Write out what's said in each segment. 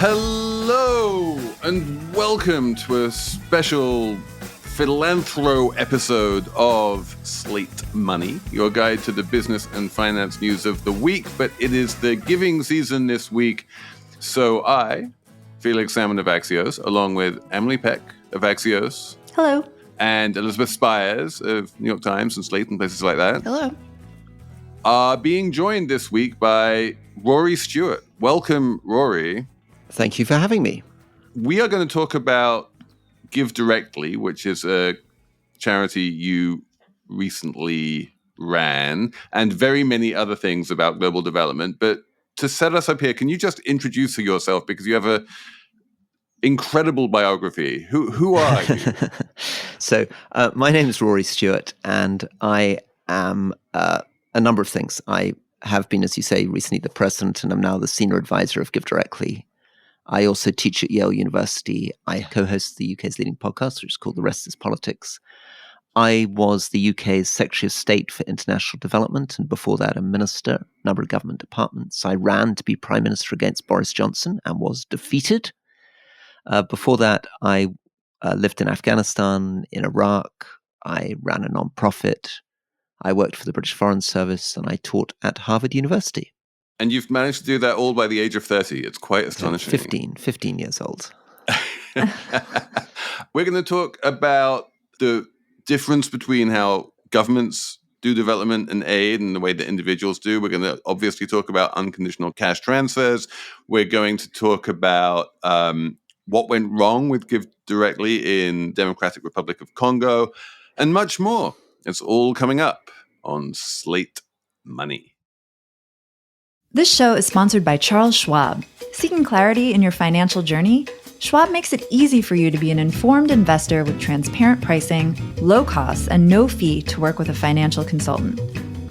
Hello and welcome to a special philanthro episode of Slate Money, your guide to the business and finance news of the week. But it is the giving season this week, so I, Felix Salmon of Axios, along with Emily Peck of Axios. Hello. And Elizabeth Spiers of New York Times and Slate and places like that. Hello. Are being joined this week by Rory Stewart. Welcome, Rory. Thank you for having me. We are going to talk about GiveDirectly, which is a charity you recently ran, and very many other things about global development. But to set us up here, can you just introduce yourself, because you have an incredible biography. Who are you? So my name is Rory Stewart, and I am a number of things. I have been, as you say, recently the president, and I'm now the senior advisor of GiveDirectly. I also teach at Yale University. I co-host the UK's leading podcast, which is called The Rest is Politics. I was the UK's Secretary of State for International Development, and before that, a minister, a number of government departments. I ran to be Prime Minister against Boris Johnson and was defeated. Before that, I lived in Afghanistan, in Iraq. I ran a non-profit. I worked for the British Foreign Service, and I taught at Harvard University. And you've managed to do that all by the age of 30. It's quite astonishing. 15 years old. We're going to talk about the difference between how governments do development and aid and the way that individuals do. We're going to obviously talk about unconditional cash transfers. We're going to talk about what went wrong with GiveDirectly in Democratic Republic of Congo, and much more. It's all coming up on Slate Money. This show is sponsored by Charles Schwab. Seeking clarity in your financial journey? Schwab makes it easy for you to be an informed investor with transparent pricing, low costs, and no fee to work with a financial consultant.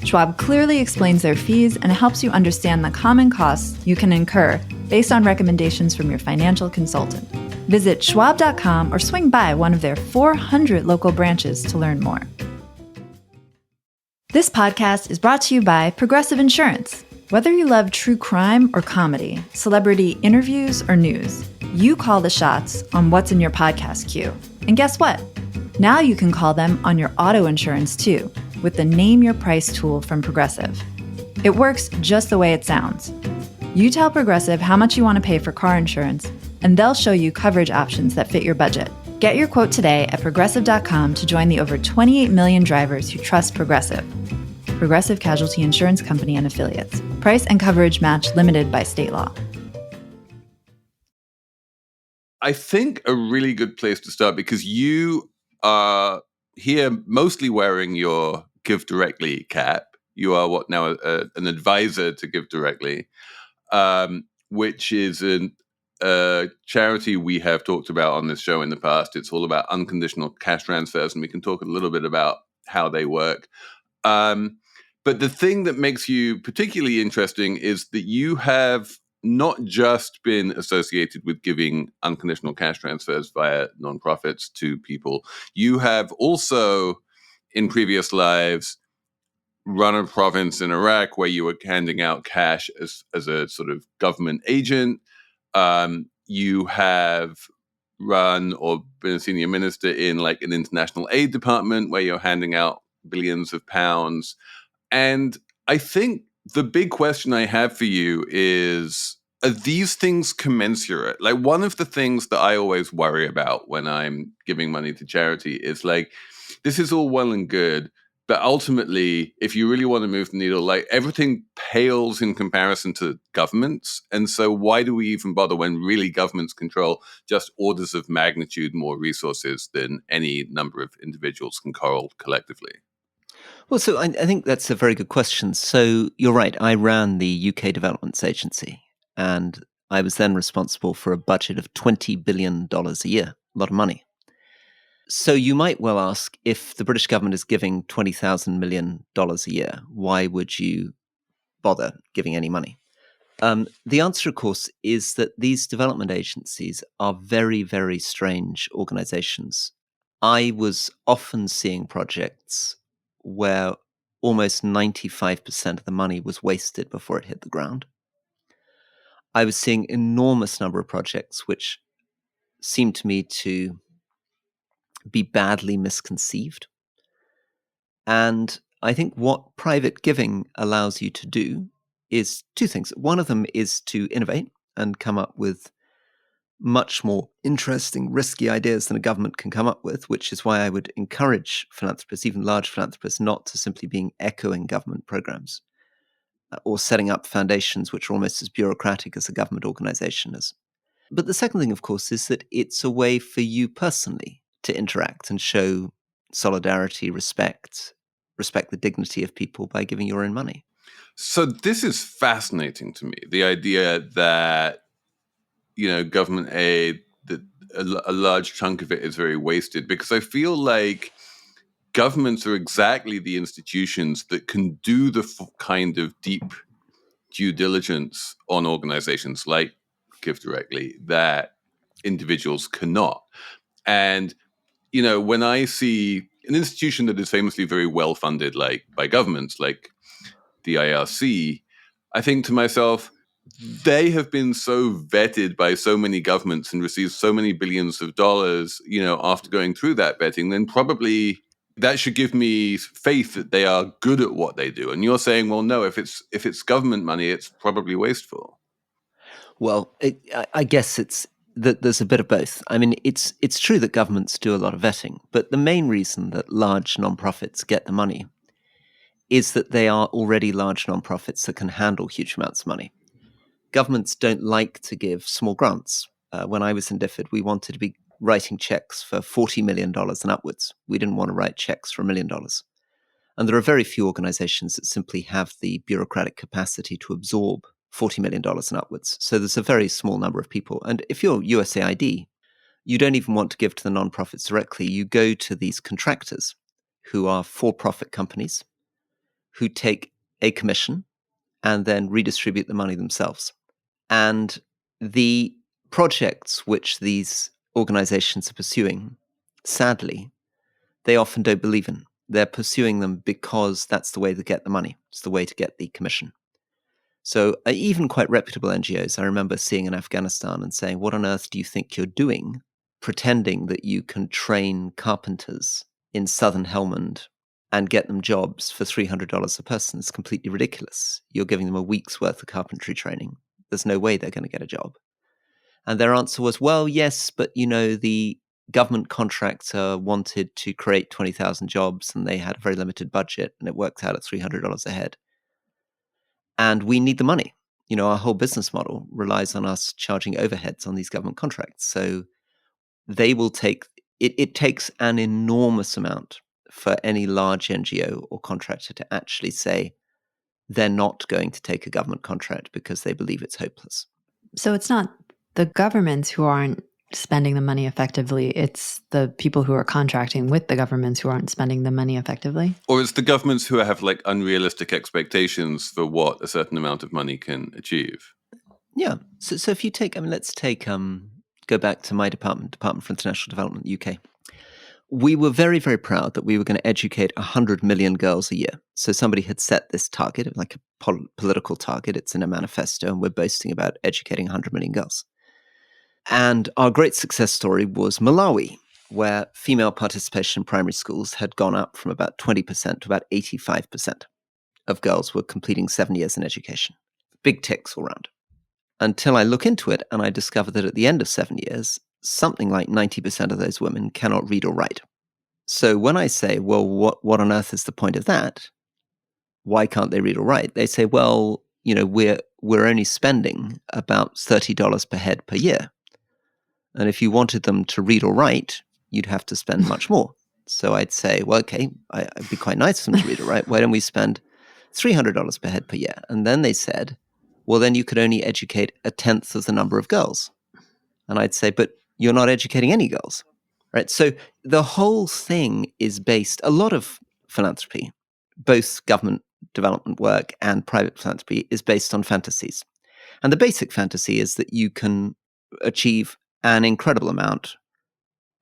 Schwab clearly explains their fees and helps you understand the common costs you can incur based on recommendations from your financial consultant. Visit schwab.com or swing by one of their 400 local branches to learn more. This podcast is brought to you by Progressive Insurance. Whether you love true crime or comedy, celebrity interviews or news, you call the shots on what's in your podcast queue. And guess what? Now you can call them on your auto insurance too, with the Name Your Price tool from Progressive. It works just the way it sounds. You tell Progressive how much you want to pay for car insurance, and they'll show you coverage options that fit your budget. Get your quote today at Progressive.com to join the over 28 million drivers who trust Progressive. Progressive Casualty Insurance Company and Affiliates. Price and coverage match limited by state law. I think a really good place to start, because you are here mostly wearing your GiveDirectly cap. You are what now an advisor to GiveDirectly, which is a charity we have talked about on this show in the past. It's all about unconditional cash transfers, and we can talk a little bit about how they work. But the thing that makes you particularly interesting is that you have not just been associated with giving unconditional cash transfers via nonprofits to people. You have also, in previous lives, run a province in Iraq where you were handing out cash as a sort of government agent. You have run or been a senior minister in like an international aid department where you're handing out billions of pounds. And I think the big question I have for you is, are these things commensurate? Like, one of the things that I always worry about when I'm giving money to charity is like, this is all well and good, but ultimately, if you really want to move the needle, like, everything pales in comparison to governments. And so why do we even bother when really governments control just orders of magnitude more resources than any number of individuals can hold collectively? Well, so I think that's a very good question. So you're right. I ran the UK Developments Agency, and I was then responsible for a budget of $20 billion a year, a lot of money. So you might well ask, if the British government is giving $20,000 million a year, why would you bother giving any money? The answer, of course, is that these development agencies are very, very strange organizations. I was often seeing projects where almost 95% of the money was wasted before it hit the ground. I was seeing enormous number of projects which seemed to me to be badly misconceived. And I think what private giving allows you to do is two things. One of them is to innovate and come up with much more interesting, risky ideas than a government can come up with, which is why I would encourage philanthropists, even large philanthropists, not to simply be echoing government programs or setting up foundations which are almost as bureaucratic as a government organization is. But the second thing, of course, is that it's a way for you personally to interact and show solidarity, respect the dignity of people by giving your own money. So this is fascinating to me, the idea that, government aid, that a large chunk of it is very wasted, because I feel like governments are exactly the institutions that can do the kind of deep due diligence on organizations like GiveDirectly that individuals cannot. And, when I see an institution that is famously very well funded, like by governments, like the IRC, I think to myself, they have been so vetted by so many governments and received so many billions of dollars, after going through that vetting, then probably that should give me faith that they are good at what they do. And you're saying, well, no, if it's government money, it's probably wasteful. Well, I guess it's that there's a bit of both. I mean, it's true that governments do a lot of vetting, but the main reason that large nonprofits get the money is that they are already large nonprofits that can handle huge amounts of money. Governments don't like to give small grants. When I was in DFID, we wanted to be writing checks for $40 million and upwards. We didn't want to write checks for $1 million. And there are very few organizations that simply have the bureaucratic capacity to absorb $40 million and upwards. So there's a very small number of people. And if you're USAID, you don't even want to give to the nonprofits directly. You go to these contractors who are for-profit companies who take a commission and then redistribute the money themselves. And the projects which these organizations are pursuing, sadly, they often don't believe in. They're pursuing them because that's the way to get the money. It's the way to get the commission. So even quite reputable NGOs, I remember seeing in Afghanistan and saying, what on earth do you think you're doing, pretending that you can train carpenters in southern Helmand and get them jobs for $300 a person? It's completely ridiculous. You're giving them a week's worth of carpentry training. There's no way they're going to get a job. And their answer was, well, yes, but the government contractor wanted to create 20,000 jobs and they had a very limited budget and it worked out at $300 a head. And we need the money. Our whole business model relies on us charging overheads on these government contracts. So they will take, it takes an enormous amount for any large NGO or contractor to actually say they're not going to take a government contract because they believe it's hopeless. So it's not the governments who aren't spending the money effectively, it's the people who are contracting with the governments who aren't spending the money effectively? Or it's the governments who have unrealistic expectations for what a certain amount of money can achieve? Yeah. So if you take, let's take, go back to my Department for International Development, UK. We were very, very proud that we were going to educate 100 million girls a year. So somebody had set this target, like a political target. It's in a manifesto, and we're boasting about educating 100 million girls. And our great success story was Malawi, where female participation in primary schools had gone up from about 20% to about 85% of girls were completing 7 years in education. Big ticks all around. Until I look into it and I discover that at the end of 7 years, something like 90% of those women cannot read or write. So when I say, well, what on earth is the point of that? Why can't they read or write? They say, well, we're only spending about $30 per head per year. And if you wanted them to read or write, you'd have to spend much more. So I'd say, well, okay, it'd be quite nice for them to read or write. Why don't we spend $300 per head per year? And then they said, well, then you could only educate a tenth of the number of girls. And I'd say, but you're not educating any girls, right? So the whole thing is based, a lot of philanthropy, both government development work and private philanthropy, is based on fantasies. And the basic fantasy is that you can achieve an incredible amount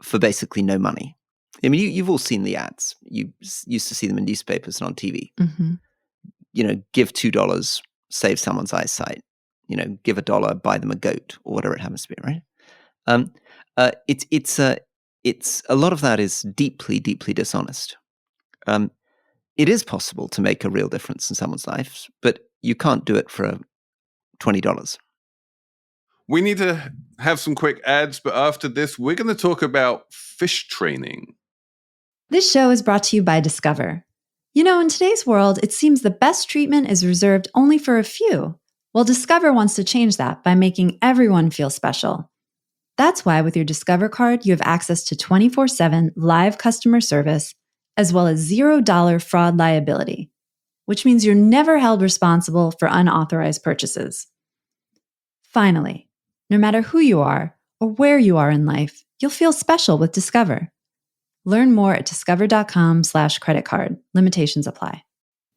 for basically no money. I mean, you've all seen the ads. You used to see them in newspapers and on TV. Mm-hmm. Give $2, save someone's eyesight. give $1, buy them a goat, or whatever it happens to be, right? It's a lot of that is deeply, deeply dishonest. It is possible to make a real difference in someone's life, but you can't do it for $20. We need to have some quick ads, but after this, we're going to talk about fish training. This show is brought to you by Discover. In today's world, it seems the best treatment is reserved only for a few. Well, Discover wants to change that by making everyone feel special. That's why with your Discover card, you have access to 24/7 live customer service, as well as $0 fraud liability, which means you're never held responsible for unauthorized purchases. Finally, no matter who you are or where you are in life, you'll feel special with Discover. Learn more at discover.com/credit card. Limitations apply.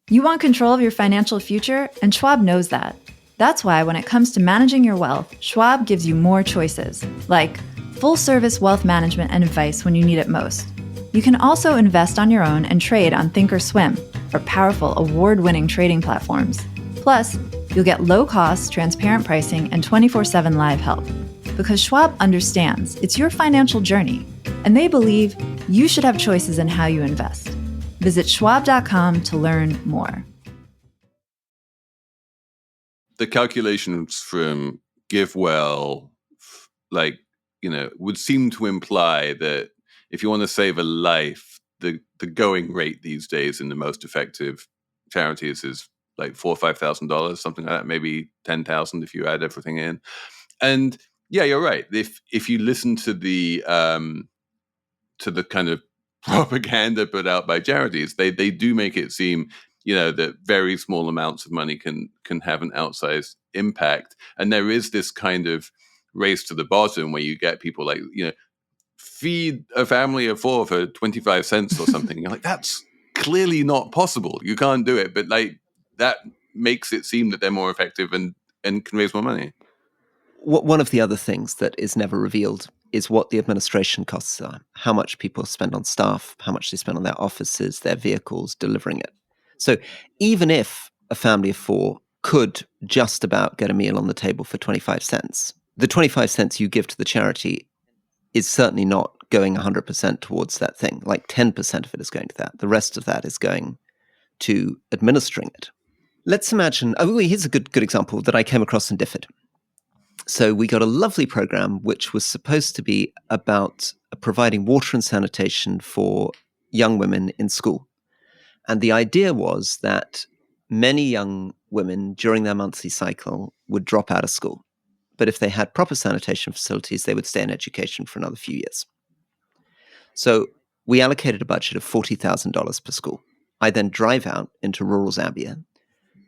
You want control of your financial future, and Schwab knows that. That's why when it comes to managing your wealth, Schwab gives you more choices, like full-service wealth management and advice when you need it most. You can also invest on your own and trade on Thinkorswim, or powerful award-winning trading platforms. Plus, you'll get low-cost, transparent pricing and 24/7 live help. Because Schwab understands it's your financial journey, and they believe you should have choices in how you invest. Visit schwab.com to learn more. The calculations from GiveWell, would seem to imply that if you want to save a life, the going rate these days in the most effective charities is like $4,000 or $5,000, something like that, maybe 10,000 if you add everything in. And yeah, you're right. If you listen to the kind of propaganda put out by charities, they do make it seem that very small amounts of money can have an outsized impact. And there is this kind of race to the bottom where you get people like, feed a family of 4 for 25 cents or something. You're like, that's clearly not possible. You can't do it. But that makes it seem that they're more effective and can raise more money. One of the other things that is never revealed is what the administration costs are, how much people spend on staff, how much they spend on their offices, their vehicles, delivering it. So even if a family of 4 could just about get a meal on the table for 25 cents, the 25 cents you give to the charity is certainly not going 100% towards that thing. Like 10% of it is going to that. The rest of that is going to administering it. Let's imagine, here's a good example that I came across in DFID. So we got a lovely program which was supposed to be about providing water and sanitation for young women in school. And the idea was that many young women during their monthly cycle would drop out of school. But if they had proper sanitation facilities, they would stay in education for another few years. So we allocated a budget of $40,000 per school. I then drive out into rural Zambia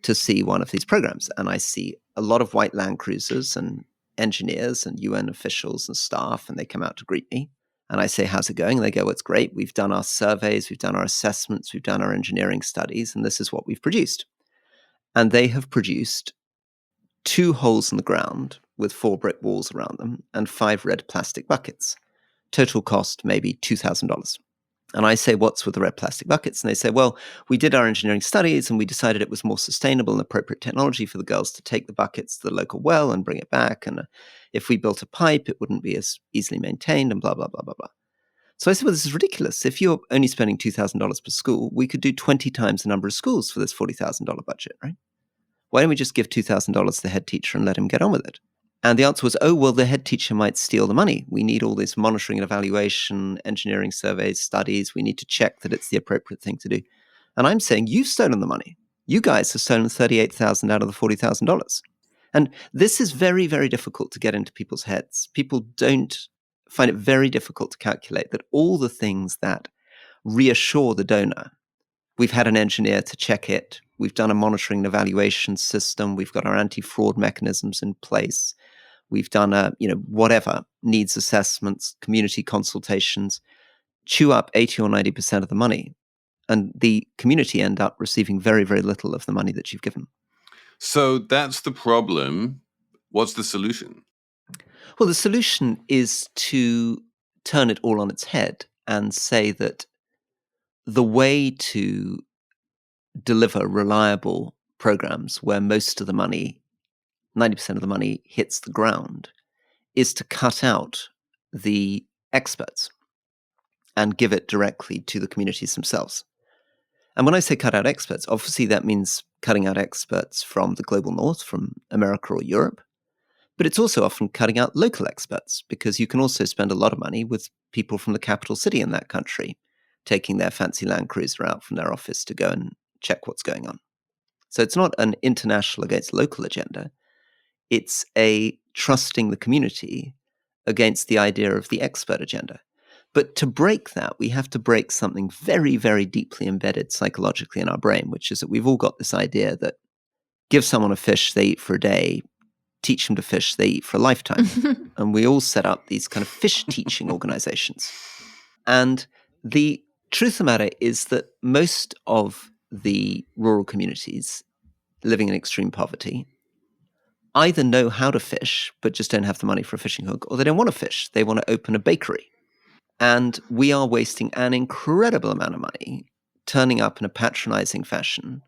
to see one of these programs. And I see a lot of white Land Cruisers and engineers and UN officials and staff, and they come out to greet me. And I say, how's it going? And they go, it's great. We've done our surveys, we've done our assessments, we've done our engineering studies, and this is what we've produced. And they have produced 2 holes in the ground with 4 brick walls around them and 5 red plastic buckets. Total cost maybe $2,000. And I say, what's with the red plastic buckets? And they say, well, we did our engineering studies and we decided it was more sustainable and appropriate technology for the girls to take the buckets to the local well and bring it back. And if we built a pipe, it wouldn't be as easily maintained and blah, blah, blah, blah, blah. So I said, well, this is ridiculous. If you're only spending $2,000 per school, we could do 20 times the number of schools for this $40,000 budget, right? Why don't we just give $2,000 to the head teacher and let him get on with it? And the answer was, oh, well, the head teacher might steal the money. We need all this monitoring and evaluation, engineering surveys, studies. We need to check that it's the appropriate thing to do. And I'm saying, you've stolen the money. You guys have stolen $38,000 out of the $40,000. And this is very, very difficult to get into people's heads. People don't find it very difficult to calculate that all the things that reassure the donor. We've had an engineer to check it. We've done a monitoring and evaluation system. We've got our anti-fraud mechanisms in place. We've done whatever, needs assessments, community consultations, chew up 80 or 90% of the money. And the community end up receiving very, very little of the money that you've given. So that's the problem. What's the solution? Well, the solution is to turn it all on its head and say that the way to deliver reliable programs where most of the money 90% of the money hits the ground, is to cut out the experts and give it directly to the communities themselves. And when I say cut out experts, obviously that means cutting out experts from the global north, from America or Europe. But it's also often cutting out local experts, because you can also spend a lot of money with people from the capital city in that country, taking their fancy Land Cruiser out from their office to go and check what's going on. So it's not an international against local agenda. It's a trusting the community against the idea of the expert agenda. But to break that, we have to break something very, very deeply embedded psychologically in our brain, which is that we've all got this idea that give someone a fish they eat for a day, teach them to fish they eat for a lifetime. And we all set up these kind of fish teaching organizations. And the truth of the matter is that most of the rural communities living in extreme poverty either know how to fish, but just don't have the money for a fishing hook, or they don't want to fish. They want to open a bakery. And we are wasting an incredible amount of money turning up in a patronizing fashion,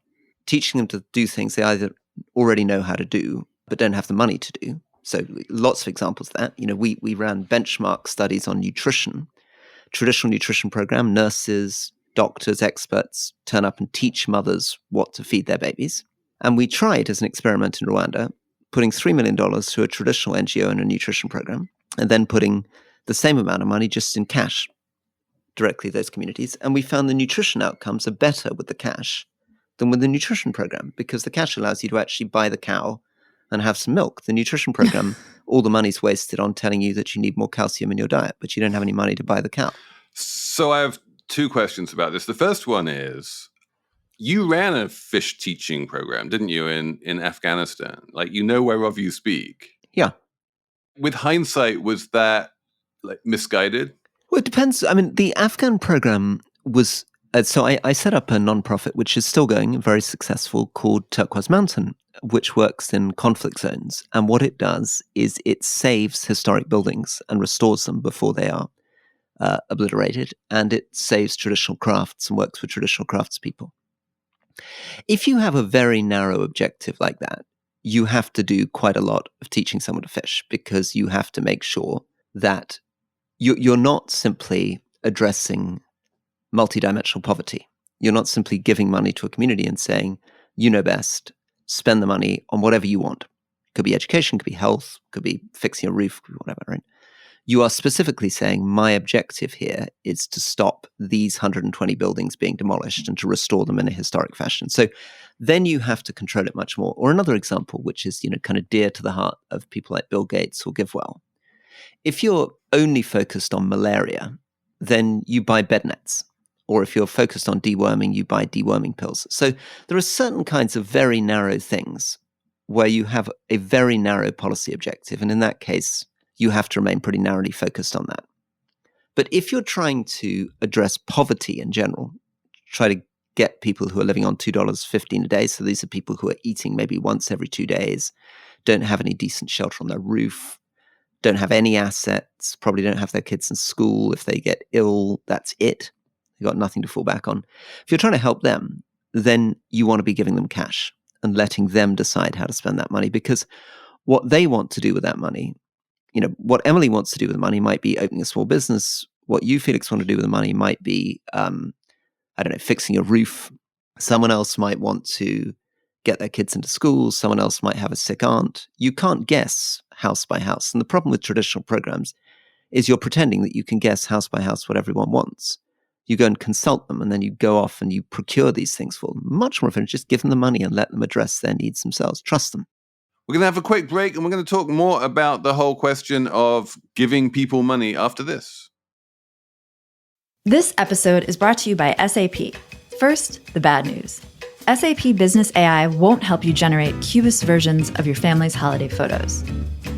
teaching them to do things they either already know how to do, but don't have the money to do. So lots of examples of that. We ran benchmark studies on nutrition, traditional nutrition program, nurses, doctors, experts turn up and teach mothers what to feed their babies. And we tried as an experiment in Rwanda, putting $3 million to a traditional NGO in a nutrition program, and then putting the same amount of money just in cash directly to those communities. And we found the nutrition outcomes are better with the cash than with the nutrition program, because the cash allows you to actually buy the cow and have some milk. The nutrition program, all the money's wasted on telling you that you need more calcium in your diet, but you don't have any money to buy the cow. So I have two questions about this. The first one is, you ran a fish teaching program, didn't you, in Afghanistan? Like, whereof you speak. Yeah. With hindsight, was that misguided? Well, it depends. I mean, the Afghan program was... So I set up a nonprofit, which is still going, very successful, called Turquoise Mountain, which works in conflict zones. And what it does is it saves historic buildings and restores them before they are obliterated. And it saves traditional crafts and works with traditional craftspeople. If you have a very narrow objective like that, you have to do quite a lot of teaching someone to fish, because you have to make sure that you're not simply addressing multidimensional poverty. You're not simply giving money to a community and saying, you know best, spend the money on whatever you want. Could be education, could be health, could be fixing a roof, could be whatever, right? You are specifically saying, my objective here is to stop these 120 buildings being demolished and to restore them in a historic fashion. So then you have to control it much more. Or another example, which is, kind of dear to the heart of people like Bill Gates or GiveWell. If you're only focused on malaria, then you buy bed nets. Or if you're focused on deworming, you buy deworming pills. So there are certain kinds of very narrow things where you have a very narrow policy objective. And in that case, you have to remain pretty narrowly focused on that. But if you're trying to address poverty in general, try to get people who are living on $2.15 a day, so these are people who are eating maybe once every 2 days, don't have any decent shelter on their roof, don't have any assets, probably don't have their kids in school. If they get ill, that's it. They've got nothing to fall back on. If you're trying to help them, then you want to be giving them cash and letting them decide how to spend that money, because what they want to do with that money, what Emily wants to do with the money might be opening a small business. What you, Felix, want to do with the money might be, fixing a roof. Someone else might want to get their kids into school. Someone else might have a sick aunt. You can't guess house by house. And the problem with traditional programs is you're pretending that you can guess house by house what everyone wants. You go and consult them, and then you go off and you procure these things for them. Much more efficient, just give them the money and let them address their needs themselves. Trust them. We're going to have a quick break, and we're going to talk more about the whole question of giving people money after this. This episode is brought to you by SAP. First, the bad news. SAP Business AI won't help you generate cubist versions of your family's holiday photos.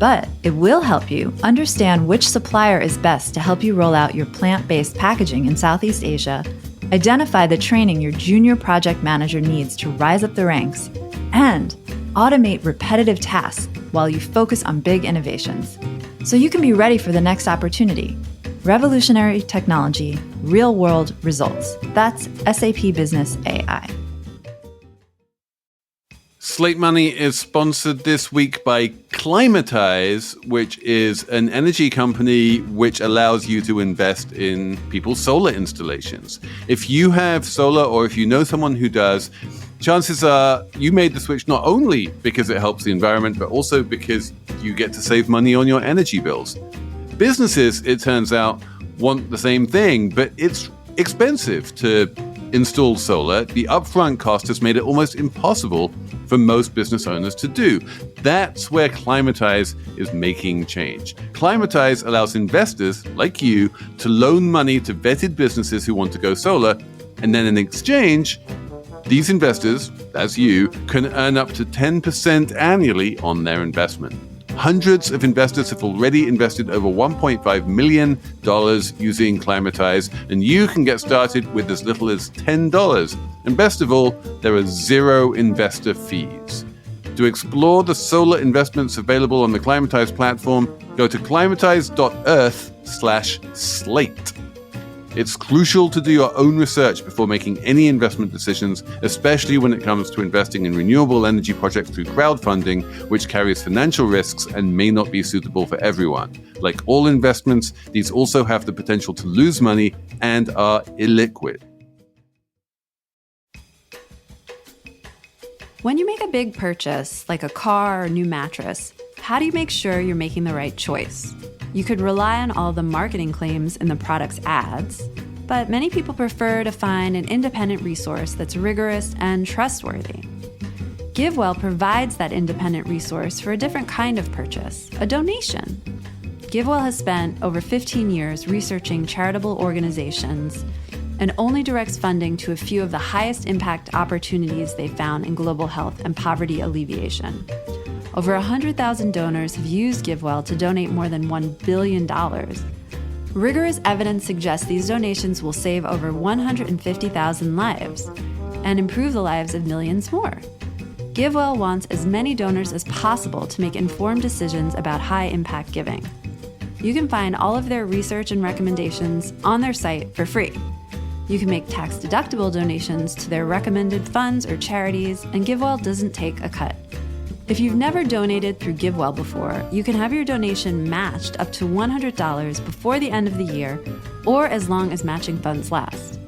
But it will help you understand which supplier is best to help you roll out your plant-based packaging in Southeast Asia, identify the training your junior project manager needs to rise up the ranks, and automate repetitive tasks while you focus on big innovations. So you can be ready for the next opportunity. Revolutionary technology, real-world results. That's SAP Business AI. Slate Money is sponsored this week by Climatize, which is an energy company which allows you to invest in people's solar installations. If you have solar or if you know someone who does, chances are you made the switch not only because it helps the environment, but also because you get to save money on your energy bills. Businesses, it turns out, want the same thing, but it's expensive to install solar. The upfront cost has made it almost impossible for most business owners to do. That's where Climatize is making change. Climatize allows investors like you to loan money to vetted businesses who want to go solar, and then in exchange, these investors, that's you, can earn up to 10% annually on their investment. Hundreds of investors have already invested over $1.5 million using Climatize, and you can get started with as little as $10. And best of all, there are zero investor fees. To explore the solar investments available on the Climatize platform, go to climatize.earth/slate. It's crucial to do your own research before making any investment decisions, especially when it comes to investing in renewable energy projects through crowdfunding, which carries financial risks and may not be suitable for everyone. Like all investments, these also have the potential to lose money and are illiquid. When you make a big purchase, like a car or new mattress, how do you make sure you're making the right choice? You could rely on all the marketing claims in the product's ads, but many people prefer to find an independent resource that's rigorous and trustworthy. GiveWell provides that independent resource for a different kind of purchase, a donation. GiveWell has spent over 15 years researching charitable organizations and only directs funding to a few of the highest impact opportunities they found in global health and poverty alleviation. Over 100,000 donors have used GiveWell to donate more than $1 billion. Rigorous evidence suggests these donations will save over 150,000 lives and improve the lives of millions more. GiveWell wants as many donors as possible to make informed decisions about high-impact giving. You can find all of their research and recommendations on their site for free. You can make tax-deductible donations to their recommended funds or charities, and GiveWell doesn't take a cut. If you've never donated through GiveWell before, you can have your donation matched up to $100 before the end of the year or as long as matching funds last.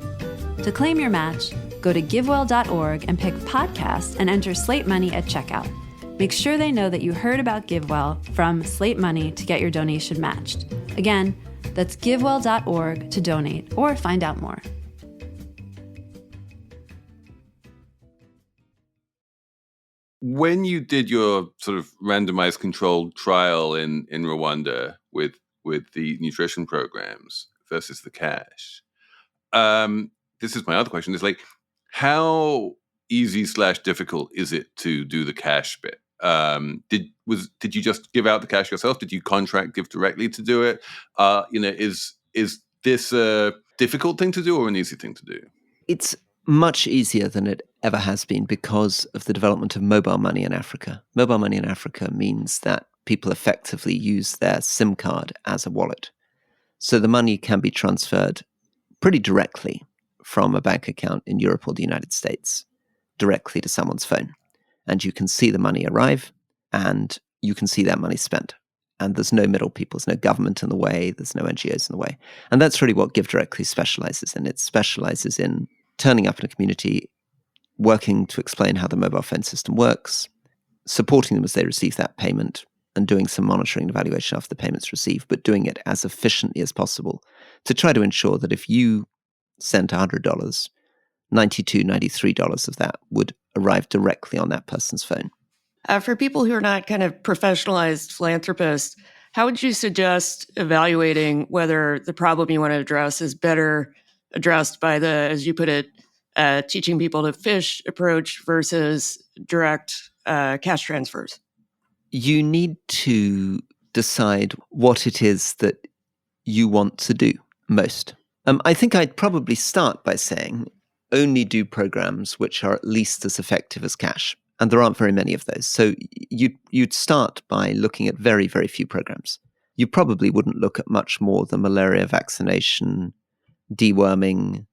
To claim your match, go to givewell.org and pick podcast and enter Slate Money at checkout. Make sure they know that you heard about GiveWell from Slate Money to get your donation matched. Again, that's givewell.org to donate or find out more. When you did your sort of randomized controlled trial in Rwanda with the nutrition programs versus the cash, this is my other question: is like, how easy/difficult is it to do the cash bit? Did you just give out the cash yourself? Did you contract GiveDirectly to do it? Is this a difficult thing to do or an easy thing to do? It's much easier than it ever has been because of the development of mobile money in Africa. Mobile money in Africa means that people effectively use their SIM card as a wallet. So the money can be transferred pretty directly from a bank account in Europe or the United States directly to someone's phone. And you can see the money arrive and you can see that money spent. And there's no middle people, there's no government in the way, there's no NGOs in the way. And that's really what GiveDirectly specializes in. It specializes in turning up in a community, working to explain how the mobile phone system works, supporting them as they receive that payment, and doing some monitoring and evaluation after the payment's received, but doing it as efficiently as possible to try to ensure that if you sent $100, $92, $93 of that would arrive directly on that person's phone. For people who are not kind of professionalized philanthropists, how would you suggest evaluating whether the problem you want to address is better addressed by the, as you put it, teaching people to fish approach versus direct cash transfers? You need to decide what it is that you want to do most. I think I'd probably start by saying only do programs which are at least as effective as cash. And there aren't very many of those. So you'd start by looking at very, very few programs. You probably wouldn't look at much more than malaria vaccination, deworming,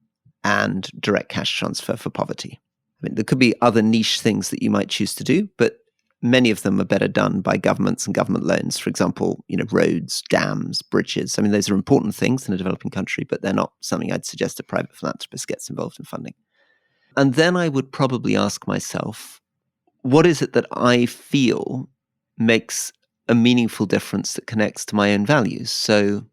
and direct cash transfer for poverty. I mean, there could be other niche things that you might choose to do, but many of them are better done by governments and government loans. For example, roads, dams, bridges. I mean, those are important things in a developing country, but they're not something I'd suggest a private philanthropist gets involved in funding. And then I would probably ask myself, what is it that I feel makes a meaningful difference that connects to my own values? So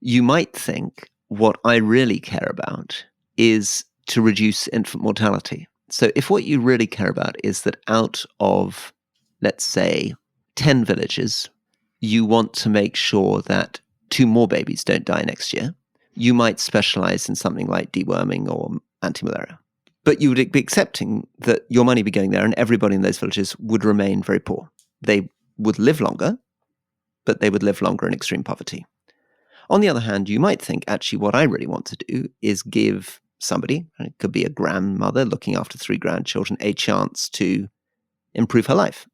you might think what I really care about is to reduce infant mortality. So if what you really care about is that out of, let's say, 10 villages, you want to make sure that 2 more babies don't die next year, you might specialize in something like deworming or anti-malaria. But you would be accepting that your money be going there and everybody in those villages would remain very poor. They would live longer, but they would live longer in extreme poverty. On the other hand, you might think, actually, what I really want to do is give somebody, it could be a grandmother looking after 3 grandchildren, a chance to improve her life.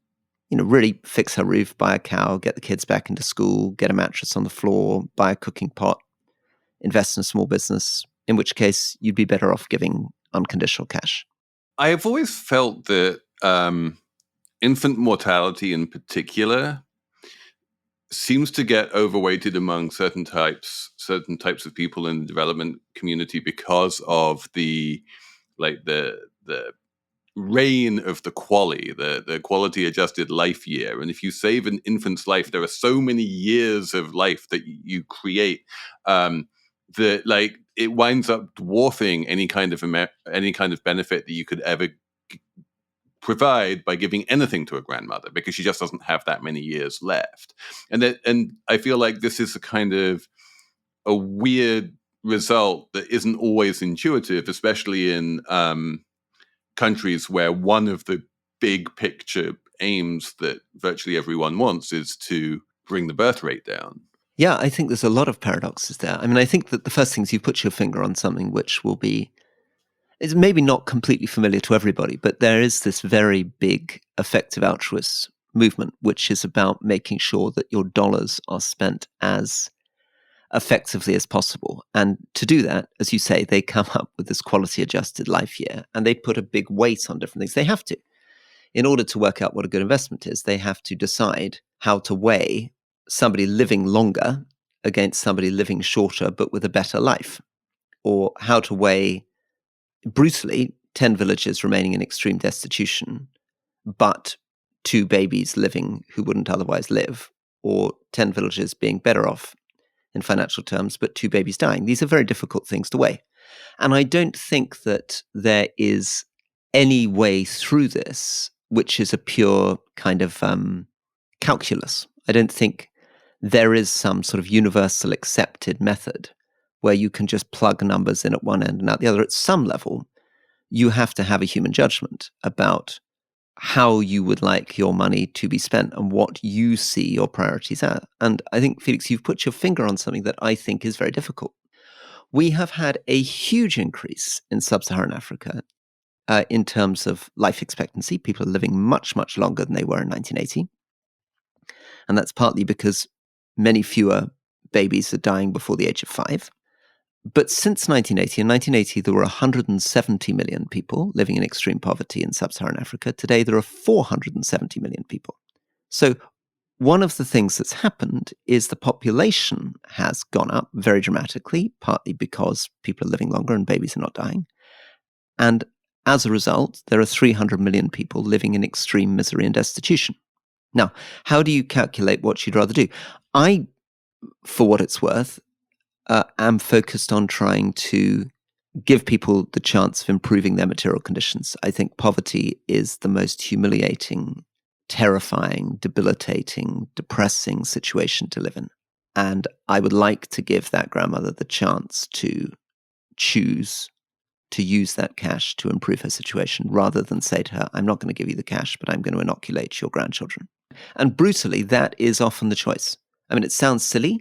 Really fix her roof, buy a cow, get the kids back into school, get a mattress on the floor, buy a cooking pot, invest in a small business, in which case you'd be better off giving unconditional cash. I have always felt that infant mortality in particular seems to get overweighted among certain types of people in the development community because of the reign of the the quality adjusted life year. And if you save an infant's life, there are so many years of life that you create that it winds up dwarfing any kind of benefit that you could ever provide by giving anything to a grandmother, because she just doesn't have that many years left. And I feel like this is a kind of a weird result that isn't always intuitive, especially in countries where one of the big picture aims that virtually everyone wants is to bring the birth rate down. Yeah, I think there's a lot of paradoxes there. I mean, I think that the first thing is you put your finger on something which will be, it's maybe not completely familiar to everybody, but there is this very big effective altruist movement, which is about making sure that your dollars are spent as effectively as possible. And to do that, as you say, they come up with this quality adjusted life year, and they put a big weight on different things. They have to. In order to work out what a good investment is, they have to decide how to weigh somebody living longer against somebody living shorter but with a better life, or how to weigh, brutally, 10 villages remaining in extreme destitution, but 2 babies living who wouldn't otherwise live, or 10 villages being better off in financial terms, but 2 babies dying. These are very difficult things to weigh. And I don't think that there is any way through this which is a pure kind of calculus. I don't think there is some sort of universal accepted method where you can just plug numbers in at one end and out the other. At some level, you have to have a human judgment about how you would like your money to be spent and what you see your priorities are. And I think, Felix, you've put your finger on something that I think is very difficult. We have had a huge increase in sub-Saharan Africa in terms of life expectancy. People are living much, much longer than they were in 1980. And that's partly because many fewer babies are dying before the age of 5. But since 1980, in 1980, there were 170 million people living in extreme poverty in sub-Saharan Africa. Today, there are 470 million people. So one of the things that's happened is the population has gone up very dramatically, partly because people are living longer and babies are not dying. And as a result, there are 300 million people living in extreme misery and destitution. Now, how do you calculate what you'd rather do? I, for what it's worth, am focused on trying to give people the chance of improving their material conditions. I think poverty is the most humiliating, terrifying, debilitating, depressing situation to live in. And I would like to give that grandmother the chance to choose to use that cash to improve her situation, rather than say to her, I'm not going to give you the cash, but I'm going to inoculate your grandchildren. And brutally, that is often the choice. I mean, it sounds silly,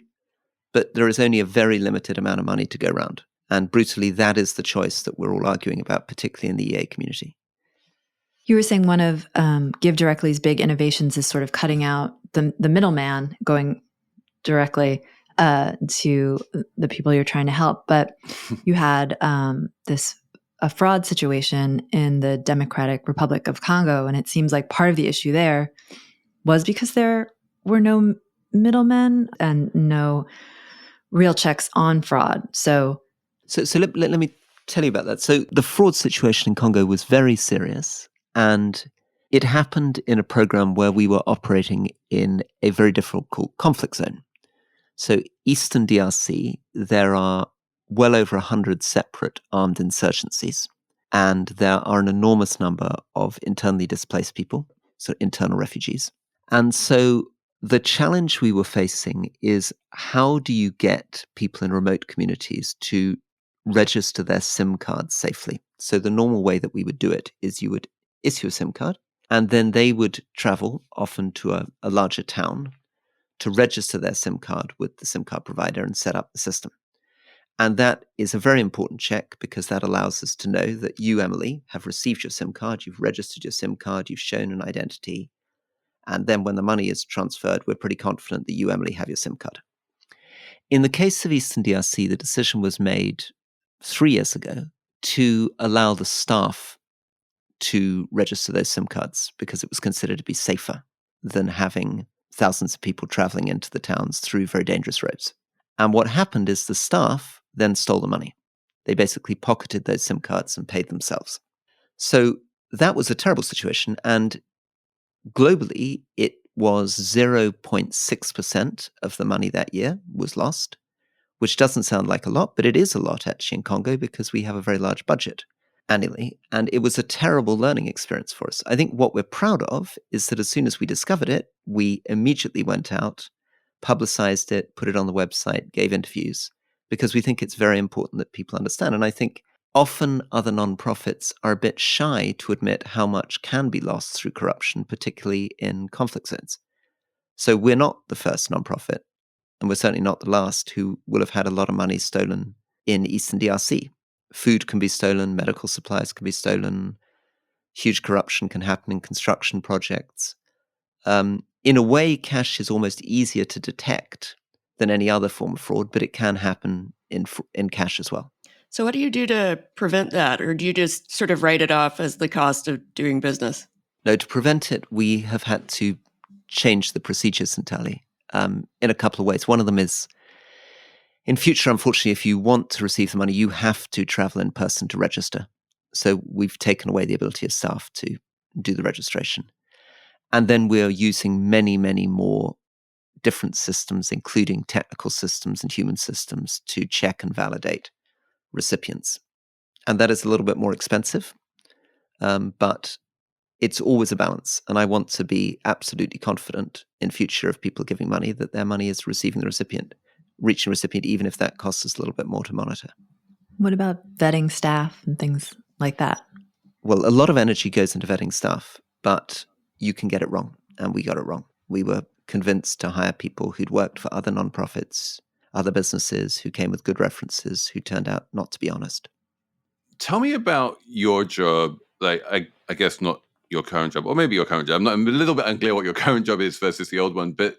but there is only a very limited amount of money to go around. And brutally, that is the choice that we're all arguing about, particularly in the EA community. You were saying one of GiveDirectly's big innovations is sort of cutting out the middleman, going directly to the people you're trying to help. But you had this a fraud situation in the Democratic Republic of Congo. And it seems like part of the issue there was because there were no middlemen and no real checks on fraud. So let me tell you about that. So the fraud situation in Congo was very serious, and it happened in a program where we were operating in a very difficult conflict zone. So Eastern DRC, there are well over 100 separate armed insurgencies, and there are an enormous number of internally displaced people, so internal refugees. And so the challenge we were facing is, how do you get people in remote communities to register their SIM cards safely? So the normal way that we would do it is you would issue a SIM card, and then they would travel often to a larger town to register their SIM card with the SIM card provider and set up the system. And that is a very important check, because that allows us to know that you, Emily, have received your SIM card, you've registered your SIM card, you've shown an identity. And then when the money is transferred, we're pretty confident that you, Emily, have your SIM card. In the case of Eastern DRC, the decision was made 3 years ago to allow the staff to register those SIM cards, because it was considered to be safer than having thousands of people traveling into the towns through very dangerous roads. And what happened is the staff then stole the money. They basically pocketed those SIM cards and paid themselves. So that was a terrible situation. And globally, it was 0.6% of the money that year was lost, which doesn't sound like a lot, but it is a lot actually in Congo, because we have a very large budget annually. And it was a terrible learning experience for us. I think what we're proud of is that as soon as we discovered it, we immediately went out, publicized it, put it on the website, gave interviews, because we think it's very important that people understand. And I think often other nonprofits are a bit shy to admit how much can be lost through corruption, particularly in conflict zones. So we're not the first nonprofit, and we're certainly not the last, who will have had a lot of money stolen in Eastern DRC. Food can be stolen, medical supplies can be stolen, huge corruption can happen in construction projects. In a way, cash is almost easier to detect than any other form of fraud, but it can happen in cash as well. So what do you do to prevent that? Or do you just sort of write it off as the cost of doing business? No, to prevent it, we have had to change the procedures entirely in a couple of ways. One of them is, in future, unfortunately, if you want to receive the money, you have to travel in person to register. So we've taken away the ability of staff to do the registration. And then we're using many, many more different systems, including technical systems and human systems, to check and validate recipients. And that is a little bit more expensive, but it's always a balance. And I want to be absolutely confident in future of people giving money that their money is reaching the recipient, even if that costs us a little bit more to monitor. what about vetting staff and things like that? Well, a lot of energy goes into vetting staff, but you can get it wrong. And we got it wrong. We were convinced to hire people who'd worked for other nonprofits, other businesses, who came with good references, who turned out not to be honest. Tell me about your job. Like, I guess not your current job, or maybe your current job. I'm a little bit unclear what your current job is versus the old one. But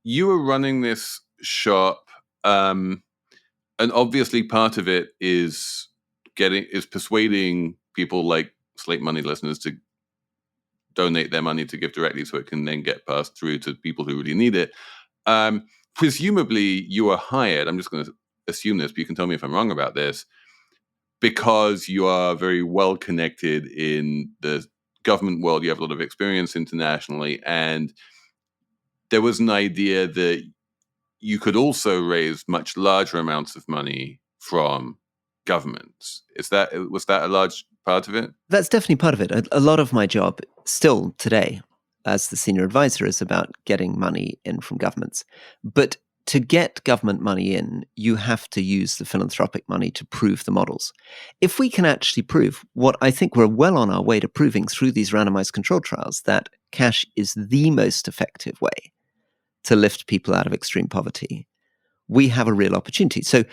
you were running this shop, and obviously part of it is persuading people like Slate Money listeners to donate their money to GiveDirectly, so it can then get passed through to people who really need it. Presumably, you are hired. I'm just going to assume this, but you can tell me if I'm wrong about this, because you are very well connected in the government world. You have a lot of experience internationally, and there was an idea that you could also raise much larger amounts of money from governments. Was that a large part of it? That's definitely part of it. A lot of my job still today as the senior advisor is about getting money in from governments. But to get government money in, you have to use the philanthropic money to prove the models. If we can actually prove what I think we're well on our way to proving through these randomized control trials, that cash is the most effective way to lift people out of extreme poverty, we have a real opportunity. So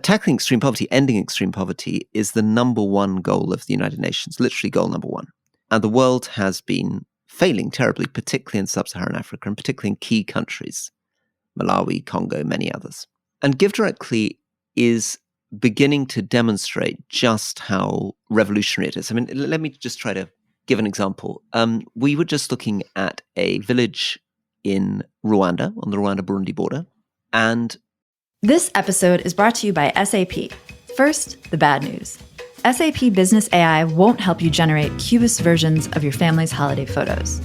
tackling extreme poverty, ending extreme poverty, is the number one goal of the United Nations, literally goal number one. And the world has been failing terribly, particularly in sub-Saharan Africa and particularly in key countries, Malawi, Congo, many others. And GiveDirectly is beginning to demonstrate just how revolutionary it is. I mean, let me just try to give an example. We were just looking at a village in Rwanda, on the Rwanda-Burundi border, and this episode is brought to you by SAP. First, the bad news. SAP Business AI won't help you generate cubist versions of your family's holiday photos.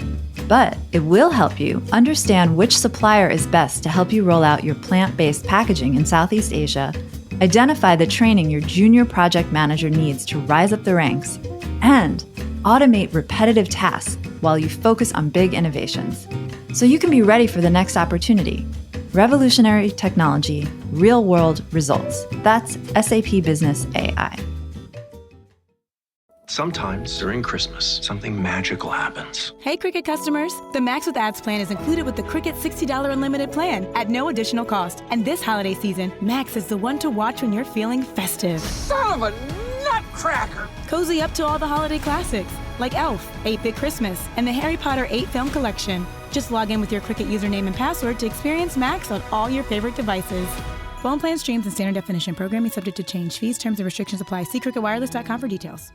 But it will help you understand which supplier is best to help you roll out your plant-based packaging in Southeast Asia, identify the training your junior project manager needs to rise up the ranks, and automate repetitive tasks while you focus on big innovations. So you can be ready for the next opportunity. Revolutionary technology, real-world results. That's SAP Business AI. Sometimes during Christmas, something magical happens. Hey, Cricket customers. The Max with Ads plan is included with the Cricket $60 unlimited plan at no additional cost. And this holiday season, Max is the one to watch when you're feeling festive. Son of a nutcracker! Cozy up to all the holiday classics, like Elf, 8-Bit Christmas, and the Harry Potter 8-film collection. Just log in with your Cricket username and password to experience Max on all your favorite devices. Phone plan streams and standard definition. Programming subject to change. Fees, terms, and restrictions apply. See cricketwireless.com for details.